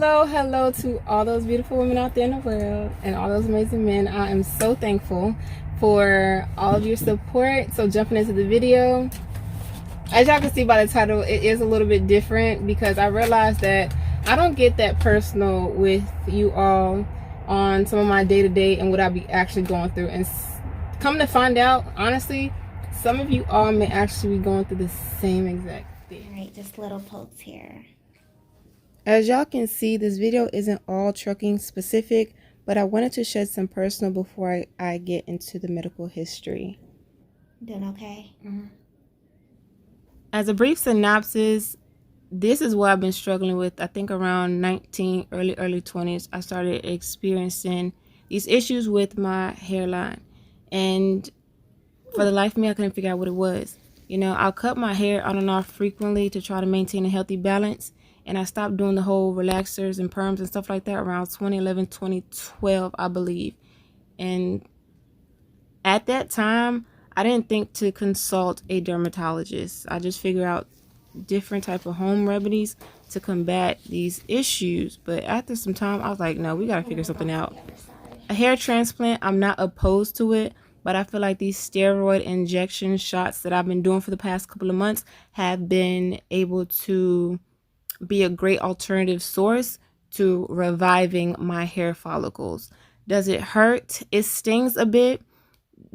Hello to all those beautiful women out there in the world and all those amazing men. I am so thankful for all of your support. So jumping into the video, as y'all can see by the title, it is a little bit different because I realized that I don't get that personal with you all on some of my day-to-day and what I be actually going through. And come to find out, honestly, some of you all may actually be going through the same exact thing. All right, just little pokes here. As y'all can see, this video isn't all trucking specific, but I wanted to shed some personal before I get into the medical history. Doing okay? Mm-hmm. As a brief synopsis, this is what I've been struggling with. I think around 19, early 20s, I started experiencing these issues with my hairline. And for the life of me, I couldn't figure out what it was. You know, I'll cut my hair on and off frequently to try to maintain a healthy balance. And I stopped doing the whole relaxers and perms and stuff like that around 2011, 2012, I believe. And at that time, I didn't think to consult a dermatologist. I just figured out different type of home remedies to combat these issues. But after some time, I was like, no, we got to figure something out. A hair transplant, I'm not opposed to it. But I feel like these steroid injection shots that I've been doing for the past couple of months have been able to be a great alternative source to reviving my hair follicles. Does it hurt? It stings a bit.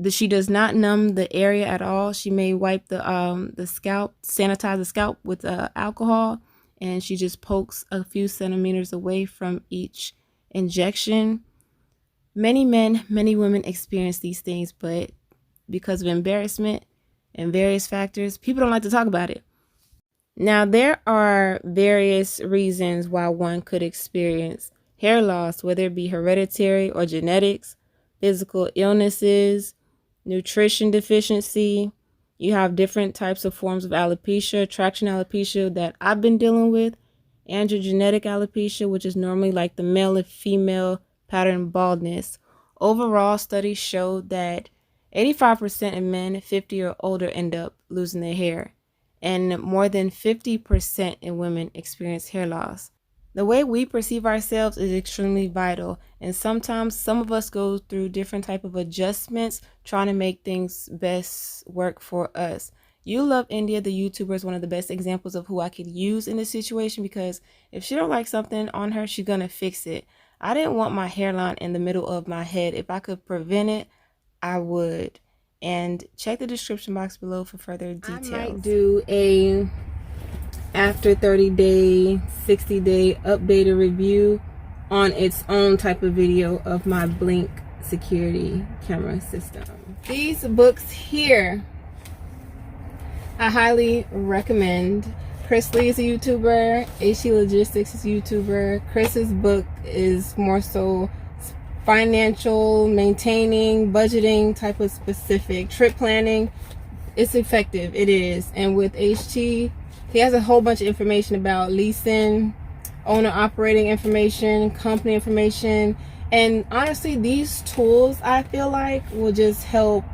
She does not numb the area at all. She may wipe the scalp, sanitize the scalp with alcohol, and she just pokes a few centimeters away from each injection. Many men, many women experience these things, but because of embarrassment and various factors, people don't like to talk about it. Now, there are various reasons why one could experience hair loss, whether it be hereditary or genetics, physical illnesses, nutrition deficiency. You have different types of forms of alopecia, traction alopecia that I've been dealing with, androgenetic alopecia, which is normally like the male and female pattern baldness. Overall, studies show that 85% of men 50 or older end up losing their hair, and more than 50% in women experience hair loss. The way we perceive ourselves is extremely vital, and sometimes some of us go through different type of adjustments trying to make things best work for us. You Love India, the YouTuber, is one of the best examples of who I could use in this situation, because if she don't like something on her, she's gonna fix it. I didn't want my hairline in the middle of my head. If I could prevent it, I would. And check the description box below for further details. I might do a after 30-day, 60-day updated review on its own type of video of my Blink security camera system. These books here, I highly recommend. Chris Lee is a YouTuber, HT Logistics is a YouTuber. Chris's book is more so financial, maintaining, budgeting type of specific, trip planning. It's effective, it is. And with HT, he has a whole bunch of information about leasing, owner operating information, company information. And honestly, these tools, I feel like, will just help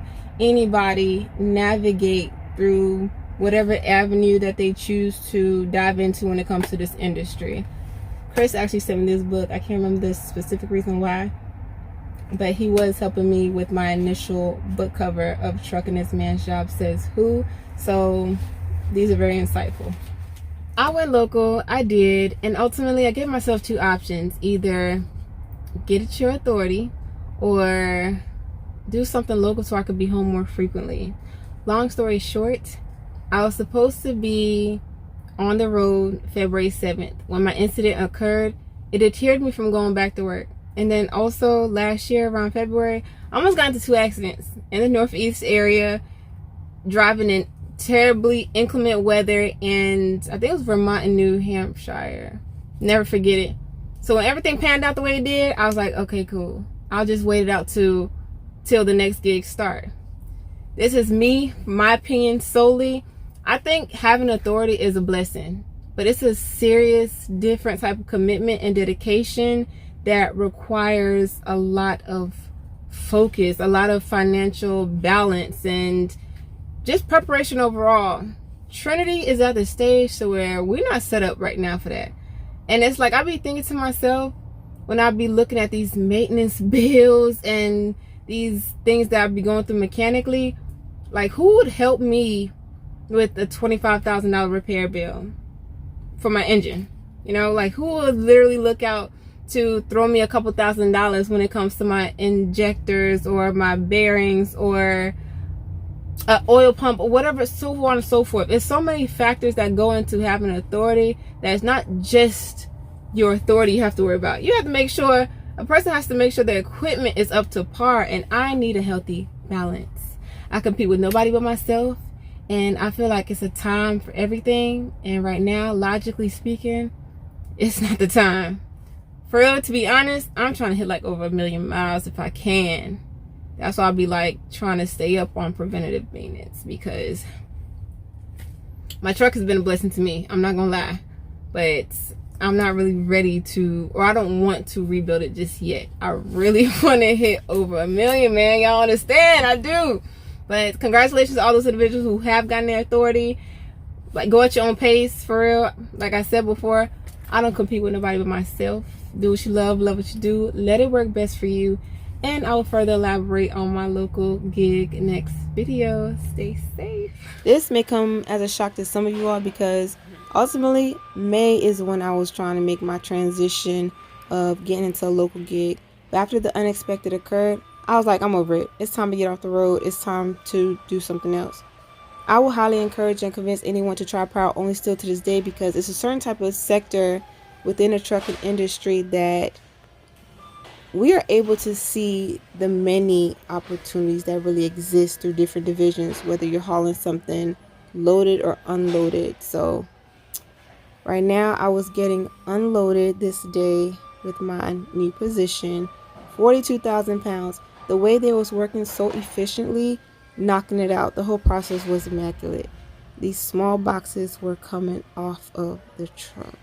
anybody navigate through whatever avenue that they choose to dive into when it comes to this industry. Chris actually sent me this book. I can't remember the specific reason why, but he was helping me with my initial book cover of Trucking This Man's Job Says Who. So these are very insightful. I went local, I did, and ultimately I gave myself two options. Either get at your authority or do something local so I could be home more frequently. Long story short, I was supposed to be on the road February 7th. When my incident occurred, it deterred me from going back to work. And then also last year around February, I almost got into 2 accidents in the Northeast area, driving in terribly inclement weather, and I think it was Vermont and New Hampshire. Never forget it. So when everything panned out the way it did, I was like, okay, cool. I'll just wait it out till the next gig start. This is me, my opinion solely. I think having authority is a blessing, but it's a serious, different type of commitment and dedication that requires a lot of focus, a lot of financial balance, and just preparation overall. Trinity is at the stage to where we're not set up right now for that. And it's like I be thinking to myself when I be looking at these maintenance bills and these things that I be going through mechanically, like who would help me with a $25,000 repair bill for my engine? You know, like who would literally look out to throw me a couple $1,000s when it comes to my injectors or my bearings or an oil pump or whatever, so on and so forth. There's so many factors that go into having authority that it's not just your authority you have to worry about. You have to make sure, a person has to make sure their equipment is up to par, and I need a healthy balance. I compete with nobody but myself, and I feel like it's a time for everything, and right now, logically speaking, it's not the time. For real, to be honest, I'm trying to hit like over 1 million miles if I can. That's why I'll be like trying to stay up on preventative maintenance, because my truck has been a blessing to me. I'm not gonna lie, but I'm not really ready to, or I don't want to rebuild it just yet. I really want to hit over 1 million, man. Y'all understand? I do. But congratulations to all those individuals who have gotten their authority. Like, go at your own pace, for real. Like I said before, I don't compete with nobody but myself. Do what you love what you do. Let it work best for you. And I will further elaborate on my local gig next video. Stay safe. This may come as a shock to some of you all, because ultimately May is when I was trying to make my transition of getting into a local gig. But after the unexpected occurred, I was like, I'm over it. It's time to get off the road. It's time to do something else. I will highly encourage and convince anyone to try power only still to this day, because it's a certain type of sector within the trucking industry that we are able to see the many opportunities that really exist through different divisions, whether you're hauling something loaded or unloaded. So right now I was getting unloaded this day with my new position, 42,000 pounds. The way they was working so efficiently, knocking it out, the whole process was immaculate. These small boxes were coming off of the truck.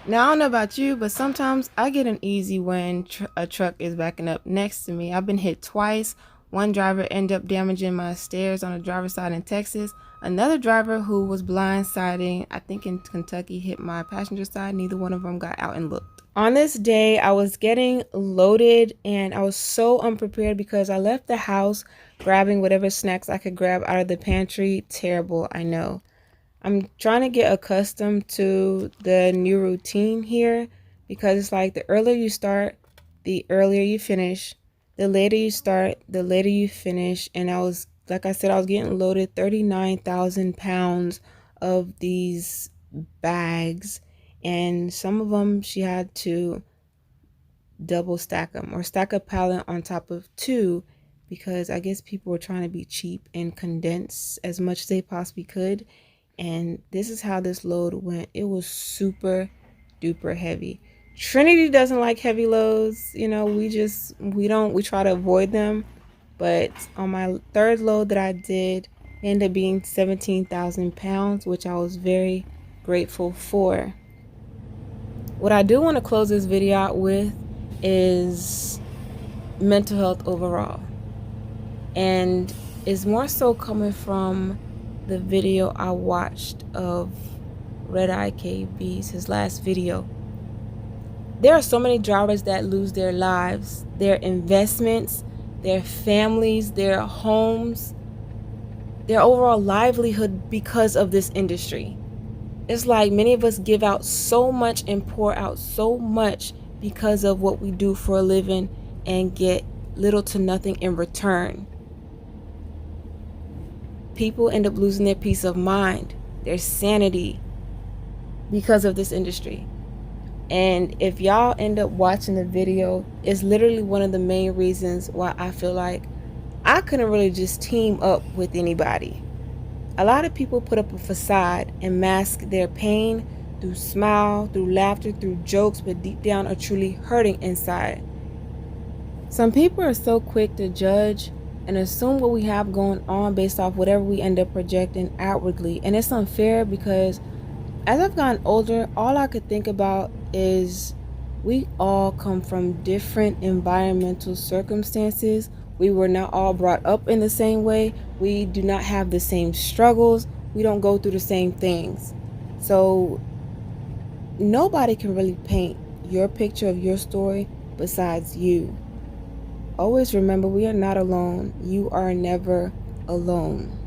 Now, I don't know about you, but sometimes I get uneasy when a truck is backing up next to me. I've been hit twice. One driver ended up damaging my stairs on the driver's side in Texas. Another driver who was blindsiding, I think in Kentucky, hit my passenger side. Neither one of them got out and looked. On this day, I was getting loaded, and I was so unprepared because I left the house grabbing whatever snacks I could grab out of the pantry. Terrible, I know. I'm trying to get accustomed to the new routine here, because it's like the earlier you start, the earlier you finish. The later you start, the later you finish. And I was, like I said, I was getting loaded 39,000 pounds of these bags. And some of them she had to double stack them, or stack a pallet on top of two, because I guess people were trying to be cheap and condense as much as they possibly could. And this is how this load went. It was super duper heavy. Trinity doesn't like heavy loads. You know, we try to avoid them. But on my third load that I did, it ended up being 17,000 pounds, which I was very grateful for. What I do want to close this video out with is mental health overall. And it's more so coming from the video I watched of Red Eye KB's, his last video. There are so many drivers that lose their lives, their investments, their families, their homes, their overall livelihood because of this industry. It's like many of us give out so much and pour out so much because of what we do for a living and get little to nothing in return. People end up losing their peace of mind, their sanity, because of this industry. And if y'all end up watching the video, it's literally one of the main reasons why I feel like I couldn't really just team up with anybody. A lot of people put up a facade and mask their pain through smile, through laughter, through jokes, but deep down are truly hurting inside. Some people are so quick to judge and assume what we have going on based off whatever we end up projecting outwardly. And it's unfair, because as I've gotten older, all I could think about is we all come from different environmental circumstances. We were not all brought up in the same way. We do not have the same struggles. We don't go through the same things. So nobody can really paint your picture of your story besides you. Always remember, we are not alone. You are never alone.